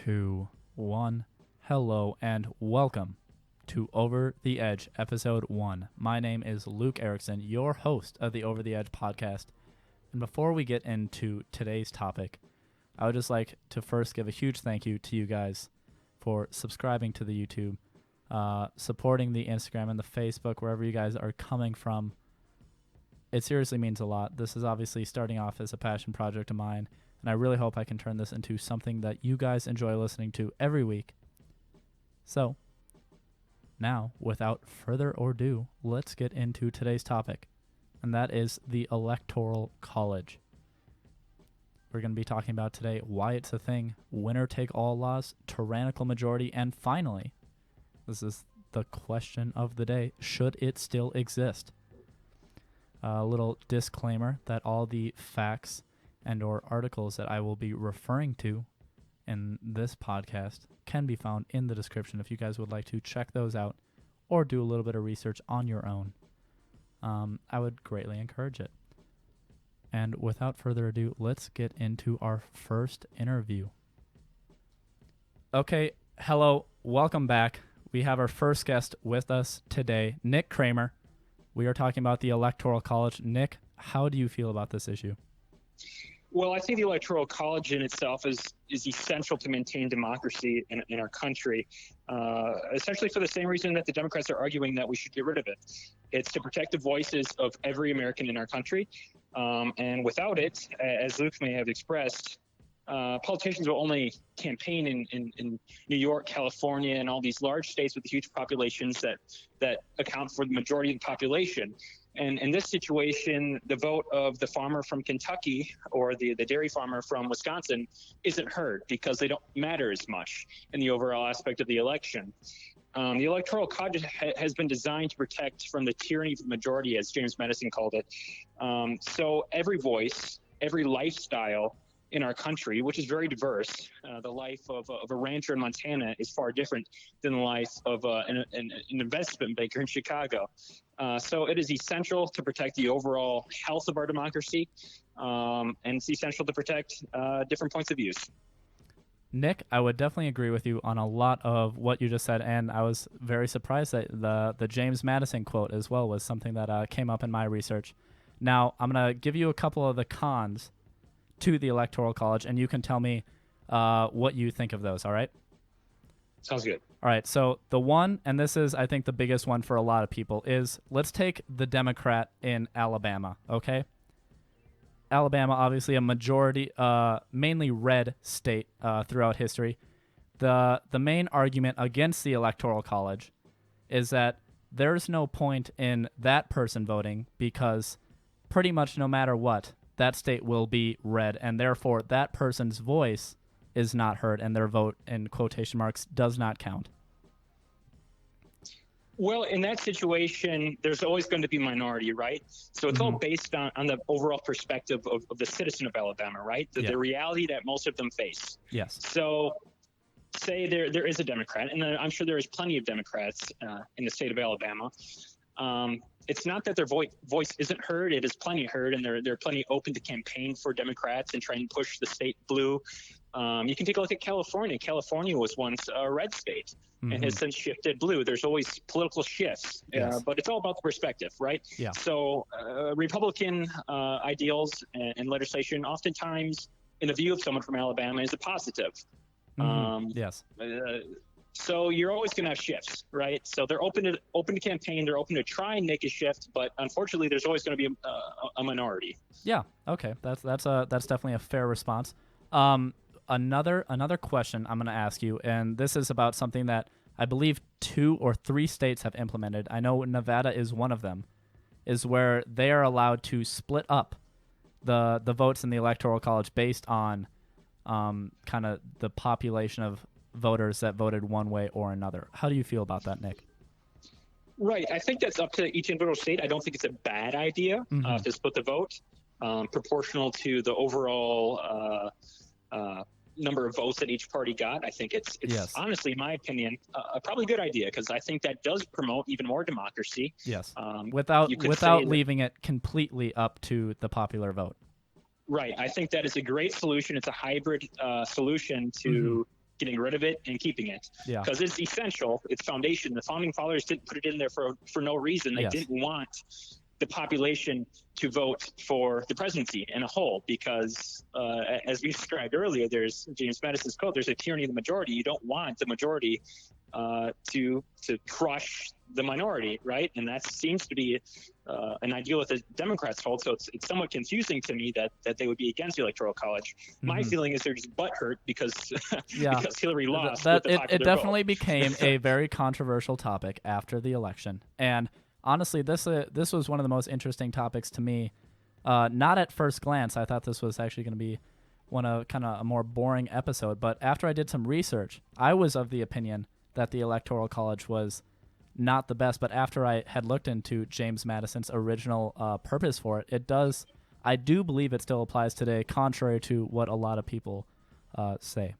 2, 1. Hello and welcome to Over the Edge, Episode 1. My name is Luke Erickson, your host of the Over the Edge podcast. And before we get into today's topic, I would just like to first give a huge thank you to you guys for subscribing to the YouTube, supporting the Instagram and the Facebook, wherever you guys are coming from. It seriously means a lot. This is obviously starting off as a passion project of mine, and I really hope I can turn this into something that you guys enjoy listening to every week. So, now, without further ado, let's get into today's topic, and that is the Electoral College. We're going to be talking about today why it's a thing, winner-take-all laws, tyrannical majority, and finally, this is the question of the day, should it still exist? A little disclaimer that all the facts and or articles that I will be referring to in this podcast can be found in the description if you guys would like to check those out or do a little bit of research on your own. I would greatly encourage it. And without further ado, let's get into our first interview. Okay, hello, welcome back. We have our first guest with us today, Nick Kramer. We are talking about the Electoral College. Nick, how do you feel about this issue? Well, I think the Electoral College in itself is essential to maintain democracy in our country, essentially for the same reason that the Democrats are arguing that we should get rid of it. It's to protect the voices of every American in our country. And without it, as Luke may have expressed, politicians will only campaign in New York, California, and all these large states with huge populations that account for the majority of the population. And in this situation, the vote of the farmer from Kentucky or the dairy farmer from Wisconsin isn't heard because they don't matter as much in the overall aspect of the election. The Electoral College has been designed to protect from the tyranny of the majority, as James Madison called it. So every voice, every lifestyle in our country, which is very diverse. The life of a rancher in Montana is far different than the life of an investment banker in Chicago. So it is essential to protect the overall health of our democracy, and it's essential to protect different points of views. Nick, I would definitely agree with you on a lot of what you just said, and I was very surprised that the James Madison quote as well was something that came up in my research. Now, I'm going to give you a couple of the cons to the Electoral College, and you can tell me what you think of those, all right? Sounds good. All right, so the one, and this is, I think, the biggest one for a lot of people, is let's take the Democrat in Alabama, okay? Alabama, obviously a majority, mainly red state throughout history. The main argument against the Electoral College is that there's no point in that person voting because pretty much no matter what, that state will be red, and therefore that person's voice is not heard, and their vote, in quotation marks, does not count. Well, in that situation, there's always going to be minority, right? So it's all based on the overall perspective of the citizen of Alabama, right? The reality that most of them face. Yes. So say there is a Democrat, and I'm sure there is plenty of Democrats in the state of Alabama. It's not that their voice isn't heard. It is plenty heard, and they're plenty open to campaign for Democrats and try and push the state blue. You can take a look at California. California was once a red state and has since shifted blue. There's always political shifts, but it's all about the perspective, right? Yeah. So Republican ideals and legislation oftentimes, in the view of someone from Alabama, is a positive. Yes. So you're always going to have shifts, right? So they're open to campaign. They're open to try and make a shift, but unfortunately, there's always going to be a minority. Yeah. Okay. That's definitely a fair response. Another question I'm going to ask you, and this is about something that I believe 2 or 3 states have implemented. I know Nevada is one of them, is where they are allowed to split up the votes in the Electoral College based on kind of the population of voters that voted one way or another. How do you feel about that, Nick? Right. I think that's up to each individual state. I don't think it's a bad idea to split the vote proportional to the overall number of votes that each party got. I think it's honestly, in my opinion, a probably good idea because I think that does promote even more democracy. Yes. Without leaving it completely up to the popular vote. Right. I think that is a great solution. It's a hybrid solution to getting rid of it and keeping it. Yeah. Because it's essential. It's foundation. The founding fathers didn't put it in there for no reason. They didn't want the population to vote for the presidency in a whole, because as we described earlier, there's James Madison's quote, there's a tyranny of the majority. You don't want the majority to crush the minority, right? And that seems to be an ideal that the Democrats hold. So it's somewhat confusing to me that they would be against the Electoral College. My feeling is they're just butthurt because because Hillary lost. It definitely became a very controversial topic after the election. And honestly, this was one of the most interesting topics to me. Not at first glance. I thought this was actually going to be kind of a more boring episode. But after I did some research, I was of the opinion that the Electoral College was not the best. But after I had looked into James Madison's original purpose for it, I do believe it still applies today, contrary to what a lot of people say.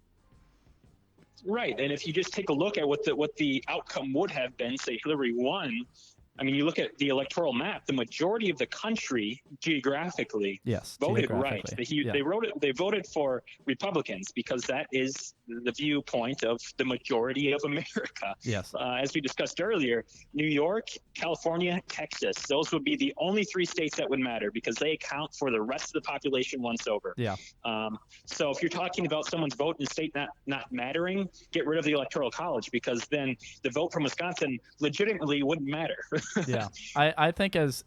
Right, and if you just take a look at what the outcome would have been, say Hillary won. I mean, you look at the electoral map, the majority of the country geographically voted right. They voted for Republicans because that is the viewpoint of the majority of America. Yes. As we discussed earlier, New York, California, Texas, those would be the only three states that would matter because they account for the rest of the population once over. Yeah. So if you're talking about someone's vote in a state not mattering, get rid of the Electoral College, because then the vote from Wisconsin legitimately wouldn't matter. Yeah, I think as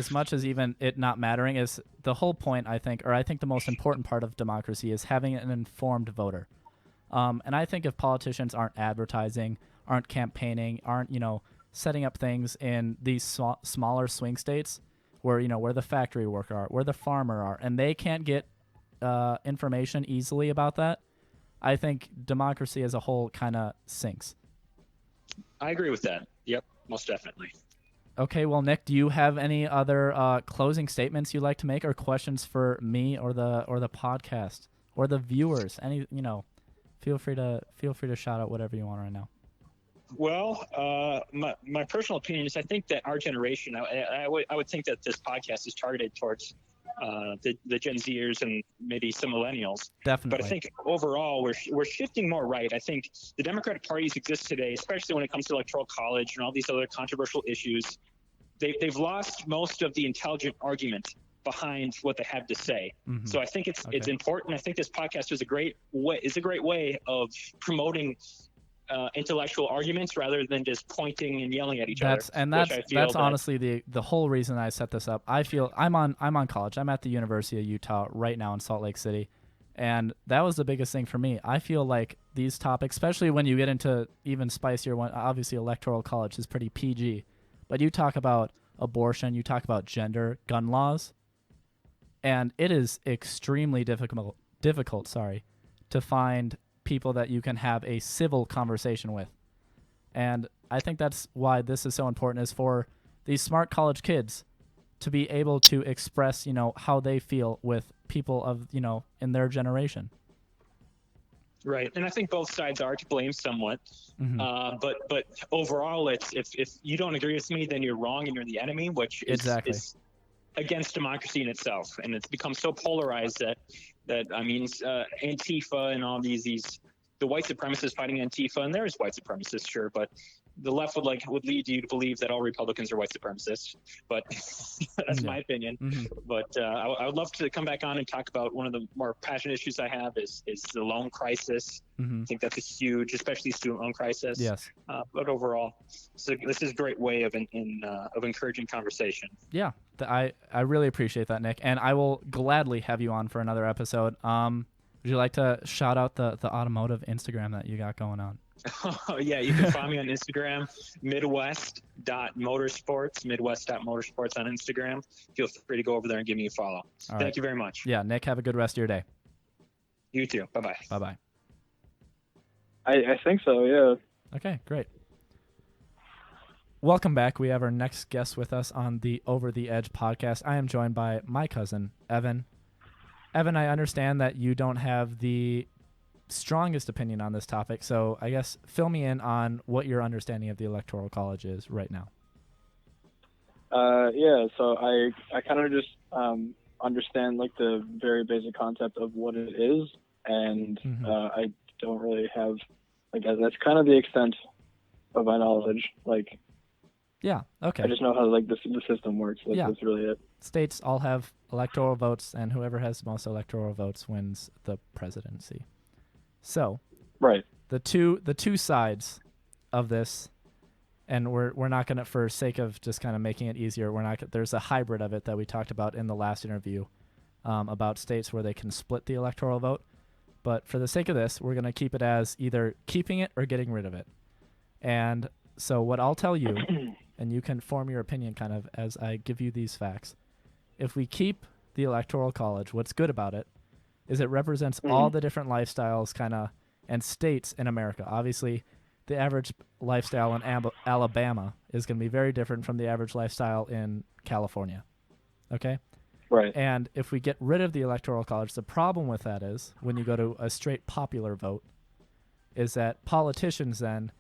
much as even it not mattering is the whole point, I think the most important part of democracy is having an informed voter. And I think if politicians aren't advertising, aren't campaigning, aren't, setting up things in these smaller swing states where, where the factory worker are, where the farmer are, and they can't get information easily about that, I think democracy as a whole kind of sinks. I agree with that. Yep, most definitely. Okay, well, Nick, do you have any other closing statements you'd like to make, or questions for me or the podcast or the viewers? Any, feel free to shout out whatever you want right now. Well, my personal opinion is I think that our generation, I would think that this podcast is targeted towards the Gen Zers and maybe some millennials. Definitely. But I think overall we're shifting more right. I think the Democratic parties exist today, especially when it comes to Electoral College and all these other controversial issues. They've lost most of the intelligent argument behind what they have to say. Mm-hmm. So I think it's important. I think this podcast is a great way of promoting intellectual arguments rather than just pointing and yelling at each other. That's honestly the whole reason I set this up. I feel I'm on college. I'm at the University of Utah right now in Salt Lake City, and that was the biggest thing for me. I feel like these topics, especially when you get into even spicier one, obviously Electoral College is pretty PG, but you talk about abortion, you talk about gender, gun laws, and it is extremely difficult to find people that you can have a civil conversation with. And I think that's why this is so important, is for these smart college kids to be able to express, how they feel with people of, in their generation. Right. And I think both sides are to blame somewhat. Mm-hmm. But overall, it's if you don't agree with me, then you're wrong and you're the enemy, which is against democracy in itself. And it's become so polarized that Antifa and all the white supremacists fighting Antifa, and there's white supremacists, sure, but the left would lead you to believe that all Republicans are white supremacists, but that's my opinion. Mm-hmm. But I would love to come back on and talk about one of the more passionate issues I have is the loan crisis. Mm-hmm. I think that's a huge, especially student loan crisis. Yes. But overall, this is a great way of encouraging conversation. Yeah, I really appreciate that, Nick, and I will gladly have you on for another episode. Would you like to shout out the automotive Instagram that you got going on? Oh, yeah, you can find me on Instagram, midwest.motorsports on Instagram. Feel free to go over there and give me a follow. Thank you very much. Yeah, Nick, have a good rest of your day. You too. Bye-bye. Bye-bye. I think so, yeah. Okay, great. Welcome back. We have our next guest with us on the Over the Edge podcast. I am joined by my cousin, Evan. Evan, I understand that you don't have the strongest opinion on this topic, so I guess fill me in on what your understanding of the Electoral College is right now. So I kind of just understand like the very basic concept of what it is, and don't really have, like, that's kind of the extent of my knowledge. Like, Yeah. Okay. I just know how, like, the system works. That's really it. States all have electoral votes, and whoever has the most electoral votes wins the presidency. So, Right. the two sides of this, and we're not going to, for sake of just kind of making it easier, there's a hybrid of it that we talked about in the last interview about states where they can split the electoral vote. But for the sake of this, we're going to keep it as either keeping it or getting rid of it. And so what I'll tell you, and you can form your opinion kind of as I give you these facts. If we keep the Electoral College, what's good about it is it represents all the different lifestyles kind of and states in America. Obviously, the average lifestyle in Alabama is going to be very different from the average lifestyle in California. Okay? Right. And if we get rid of the Electoral College, the problem with that is when you go to a straight popular vote is that politicians then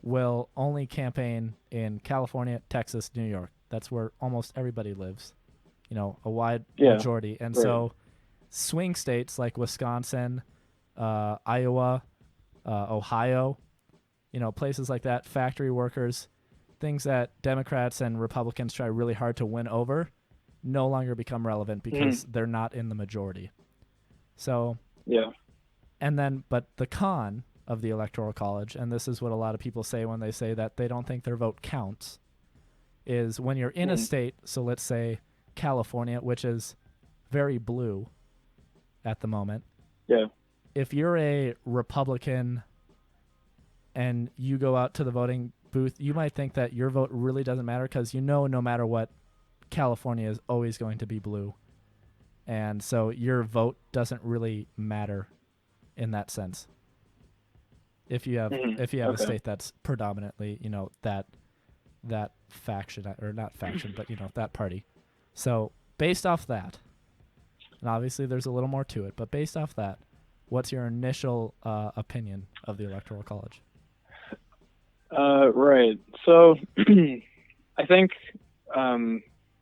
will only campaign in California, Texas, New York. That's where almost everybody lives, a wide majority. And so swing states like Wisconsin, Iowa, Ohio, places like that, factory workers, things that Democrats and Republicans try really hard to win over, no longer become relevant because they're not in the majority. So, and then, but the con of the Electoral College, and this is what a lot of people say when they say that they don't think their vote counts, is when you're in a state, so let's say California, which is very blue at the moment. Yeah. If you're a Republican and you go out to the voting booth, you might think that your vote really doesn't matter because no matter what, California is always going to be blue. And so your vote doesn't really matter in that sense. If you have a state that's predominantly, that faction, or not faction, but that party. So based off that, and obviously there's a little more to it, but based off that, what's your initial opinion of the Electoral College? Right. So I think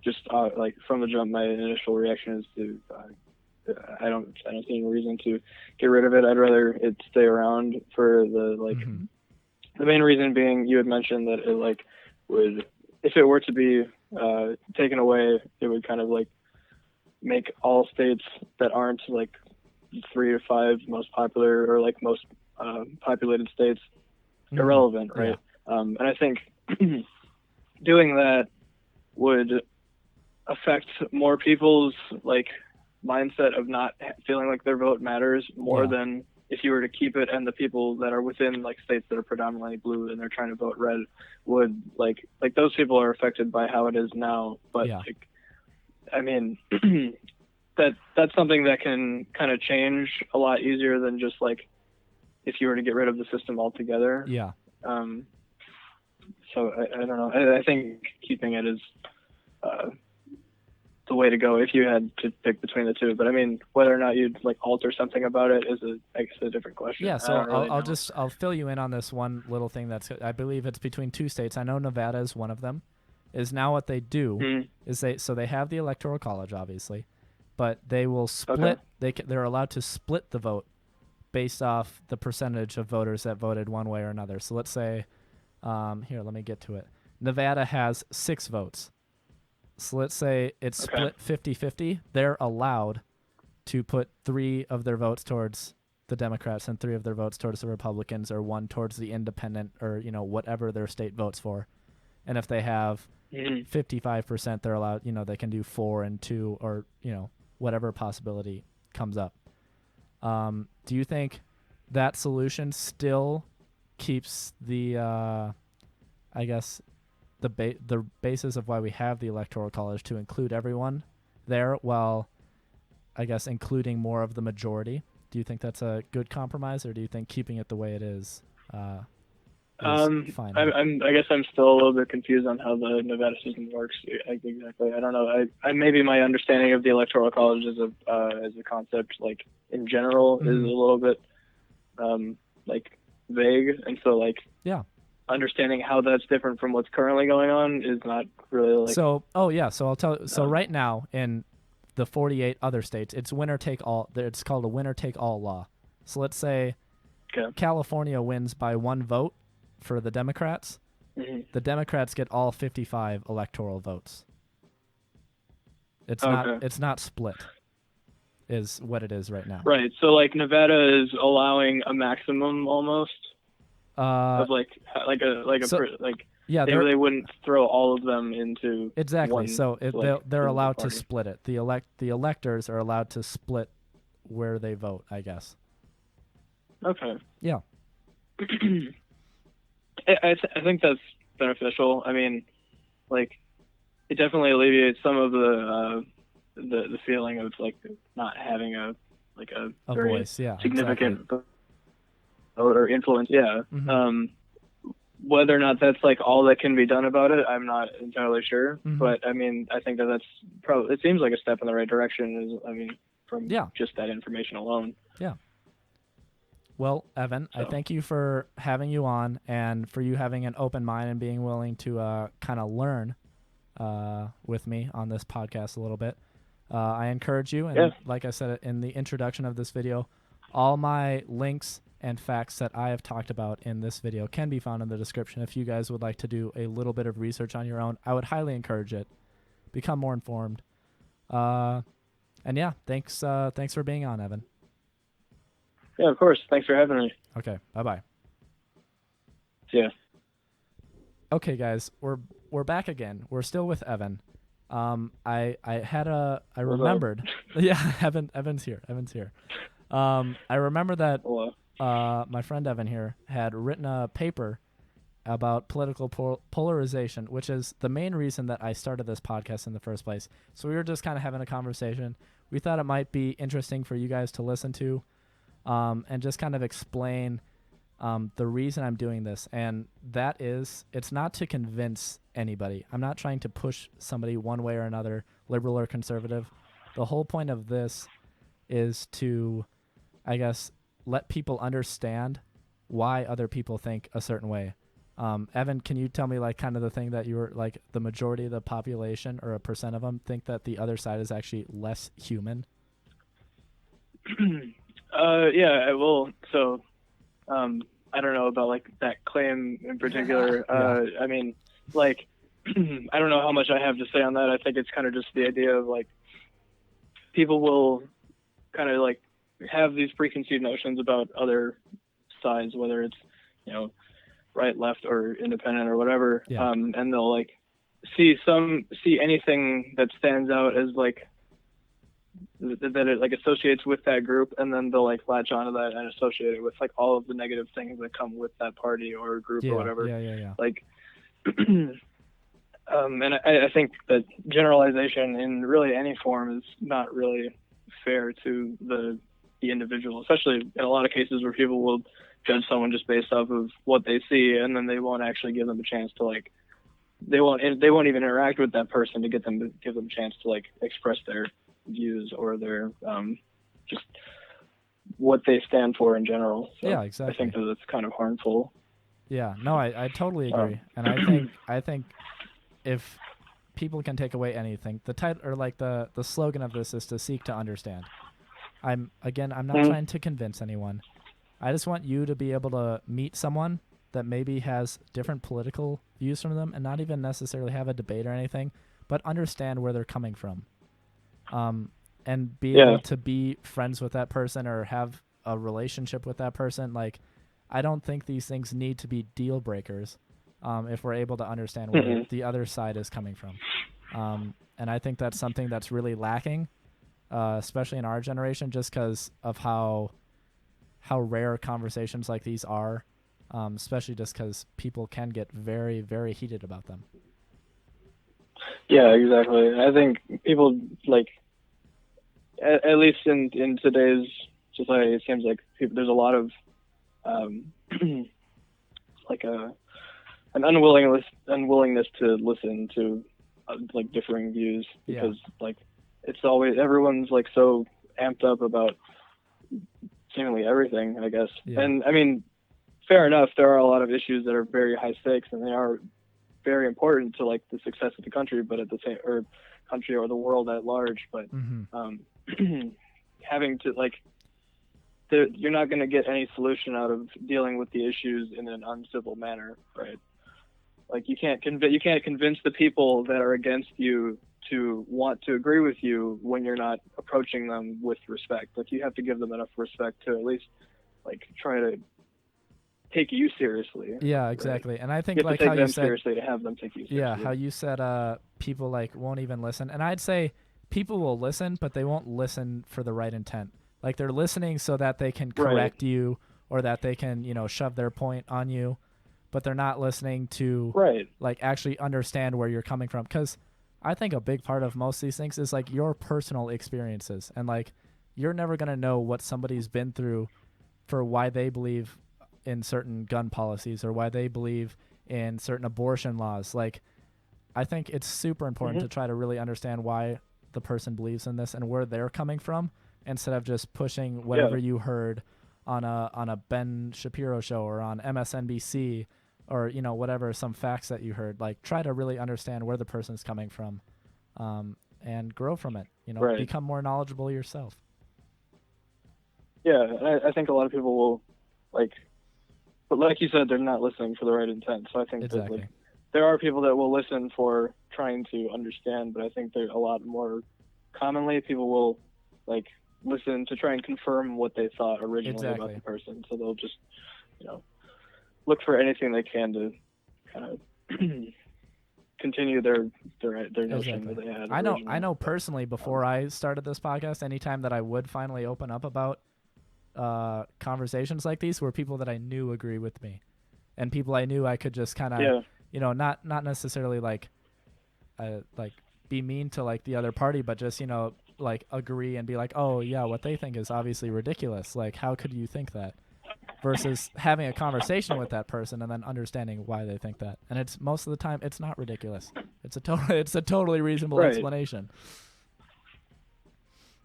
just like from the jump, my initial reaction is to I don't see any reason to get rid of it. I'd rather it stay around for the the main reason being you had mentioned that it would, if it were to be taken away, it would kind of make all states that aren't 3 to 5 most popular or most populated states irrelevant, right? Yeah. And I think doing that would affect more people's mindset of not feeling like their vote matters more than if you were to keep it, and the people that are within states that are predominantly blue and they're trying to vote red would those people are affected by how it is now. But I mean, that's something that can kind of change a lot easier than just if you were to get rid of the system altogether. Yeah. So I don't know. I think keeping it is the way to go if you had to pick between the two. But I mean, whether or not you'd alter something about it is I guess a different question. Yeah. So I'll fill you in on this one little thing I believe it's between 2 states. I know Nevada is one of them. Is now what they do is they have the Electoral College obviously, but they will split. Okay. They're allowed to split the vote based off the percentage of voters that voted one way or another. So let's say, here, let me get to it. Nevada has 6 votes. So let's say it's split 50-50. They're allowed to put 3 of their votes towards the Democrats and 3 of their votes towards the Republicans, or 1 towards the independent, or whatever their state votes for. And if they have 55%, they're allowed, they can do 4 and 2, or whatever possibility comes up. Do you think that solution still keeps the I guess the basis of why we have the Electoral College to include everyone there, while I guess including more of the majority? Do you think that's a good compromise, or do you think keeping it the way it is fine? I guess I'm still a little bit confused on how the Nevada system works exactly. I don't know. I maybe my understanding of the Electoral College as a concept, in general, is a little bit vague, and so understanding how that's different from what's currently going on is not really So I'll tell you. So right now in the 48 other states, it's winner take all. It's called a winner take all law. So let's say California wins by 1 vote for the Democrats, the Democrats get all 55 electoral votes. It's not split, is what it is right now. Right. So like Nevada is allowing a maximum almost of yeah, they wouldn't throw all of them into exactly. one, So they're allowed to party. split it. The electors are allowed to split where they vote, I guess. Okay. Yeah. I think that's beneficial. I mean, like, it definitely alleviates some of the feeling of like not having a very voice, yeah, significant exactly. vote or influence. Yeah. Whether or not that's like all that can be done about it, I'm not entirely sure. But I mean, I think that's probably, it seems like a step in the right direction. From just that information alone. Yeah. Well, Evan, I thank you for having you on and for you having an open mind and being willing to kind of learn with me on this podcast a little bit. I encourage you, and like I said in the introduction of this video, all my links and facts that I have talked about in this video can be found in the description. If you guys would like to do a little bit of research on your own, I would highly encourage it. Become more informed. And yeah, thanks for being on, Evan. Yeah, of course. Thanks for having me. Okay, bye-bye. See ya. Okay, guys, we're back again. We're still with Evan. I remembered. Yeah, Evan's here. I remember that my friend Evan here had written a paper about political polarization, which is the main reason that I started this podcast in the first place. So we were just kind of having a conversation. We thought it might be interesting for you guys to listen to, and just kind of explain the reason I'm doing this. And that is, it's not to convince anybody. I'm not trying to push somebody one way or another, liberal or conservative. The whole point of this is to, I guess, let people understand why other people think a certain way. Evan, can you tell me like kind of the thing that you were like the majority of the population or a percent of them think that the other side is actually less human? Yeah, well, so I don't know about like that claim in particular. I mean, like, I don't know how much I have to say on that. I think it's kind of just the idea of like people will kind of like have these preconceived notions about other sides, whether it's, right, left, or independent or whatever. And they'll like see anything that stands out as like that it like associates with that group, and then they'll like latch onto that and associate it with like all of the negative things that come with that party or group or whatever. Like, and I think that generalization in really any form is not really fair to the individual, especially in a lot of cases where people will judge someone just based off of what they see, and then they won't actually give them a chance to like, they won't even interact with that person to give them a chance to like express their views or their just what they stand for in general. So yeah, exactly. I think that it's kind of harmful. Yeah, no, I totally agree. And I think if people can take away anything, the title or like the slogan of this is to seek to understand. I'm not trying to convince anyone. I just want you to be able to meet someone that maybe has different political views from them and not even necessarily have a debate or anything, but understand where they're coming from. And be able to be friends with that person or have a relationship with that person. Like, I don't think these things need to be deal breakers if we're able to understand where the other side is coming from. And I think that's something that's really lacking, especially in our generation, just because of how rare conversations like these are, especially just because people can get very, very heated about them. Yeah, exactly. I think people like, at least in today's society, it seems like there's a lot of like an unwillingness to listen to like differing views, because like it's always, everyone's like so amped up about seemingly everything, I guess. And I mean, fair enough, there are a lot of issues that are very high stakes and they are very important to like the success of the country, but at the same, or country or the world at large, but having to like you're not going to get any solution out of dealing with the issues in an uncivil manner, right? Like you can't convince the people that are against you to want to agree with you when you're not approaching them with respect. Like you have to give them enough respect to at least like try to take you seriously. Yeah, exactly. Right? And I think you have like to take how them you said seriously to have them take you seriously. Yeah, how you said people like won't even listen. And I'd say people will listen, but they won't listen for the right intent. Like they're listening so that they can correct you or that they can, shove their point on you, but they're not listening to like actually understand where you're coming from. Because I think a big part of most of these things is like your personal experiences. And like you're never going to know what somebody's been through for why they believe in certain gun policies or why they believe in certain abortion laws. Like I think it's super important to try to really understand why the person believes in this and where they're coming from, instead of just pushing whatever you heard on a Ben Shapiro show or on MSNBC or whatever, some facts that you heard. Like try to really understand where the person's coming from, and grow from it. Become more knowledgeable yourself. Yeah, and I think a lot of people will but like you said, they're not listening for the right intent. So I think that there are people that will listen for trying to understand, but I think there's a lot more commonly people will listen to try and confirm what they thought originally about the person. So they'll just, look for anything they can to kind of continue their notion that they had. I know personally, before I started this podcast, anytime that I would finally open up about conversations like these, were people that I knew agree with me, and people I knew I could just kind of, not necessarily be mean to the other party, but just agree and be like, oh yeah, what they think is obviously ridiculous. Like, how could you think that? Versus having a conversation with that person and then understanding why they think that. And it's most of the time it's not ridiculous. It's a totally reasonable explanation.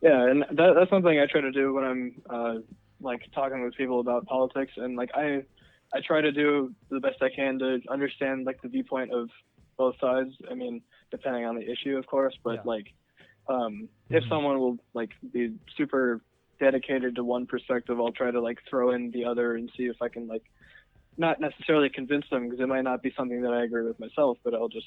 Yeah, and that's something I try to do when I'm talking with people about politics, and I try to do the best I can to understand the viewpoint of both sides. I mean, depending on the issue, of course, but if someone will be super dedicated to one perspective, I'll try to throw in the other and see if I can not necessarily convince them, because it might not be something that I agree with myself, but I'll just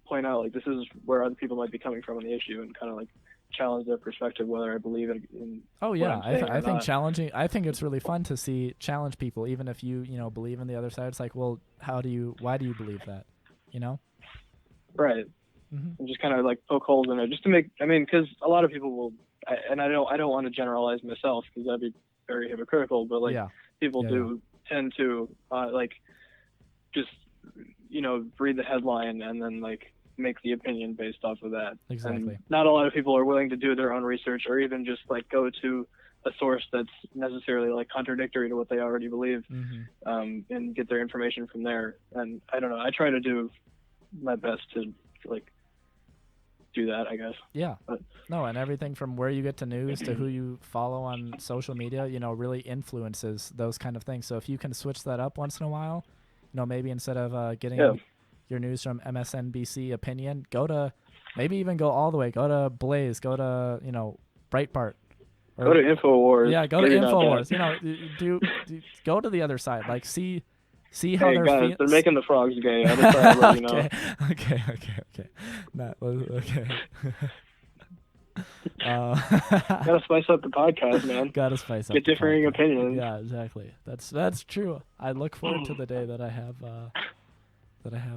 point out this is where other people might be coming from on the issue, and kind of challenge their perspective, whether I believe in oh yeah, I think challenging. I think it's really fun to see challenge people, even if you believe in the other side. It's well, why do you believe that? Right. And just kind of poke holes in it, just to make. I mean, because a lot of people will, and I don't want to generalize myself, because that'd be very hypocritical. But people do tend to just read the headline and then make the opinion based off of that. Exactly. And not a lot of people are willing to do their own research, or even just go to a source that's necessarily contradictory to what they already believe, and get their information from there. And I don't know. I try to do my best to do that, I guess. Yeah. But, no, and everything from where you get to news to who you follow on social media, really influences those kind of things. So if you can switch that up once in a while, maybe instead of getting your news from MSNBC opinion, go to all the way, go to Blaze, go to, Breitbart. Go to InfoWars. Yeah, go to InfoWars. Do go to the other side. See how they're feeling. They're making the frogs gay. I'm just trying to let you know. Okay. Okay. Gotta spice up the podcast, man. Gotta spice up. Get differing opinions. Yeah, exactly. That's true. I look forward to the day that I have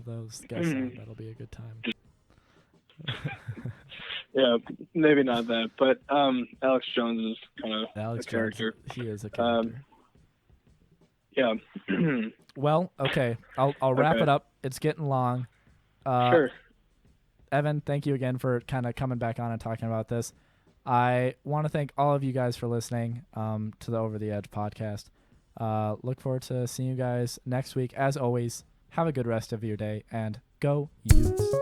those guests on. That'll be a good time. Yeah, maybe not that, but Alex Jones is kind of a character. He is a character. Yeah. Well, okay. I'll wrap it up. It's getting long. Sure. Evan, thank you again for kind of coming back on and talking about this. I want to thank all of you guys for listening to the Over the Edge podcast. Look forward to seeing you guys next week. As always, have a good rest of your day, and go Utes.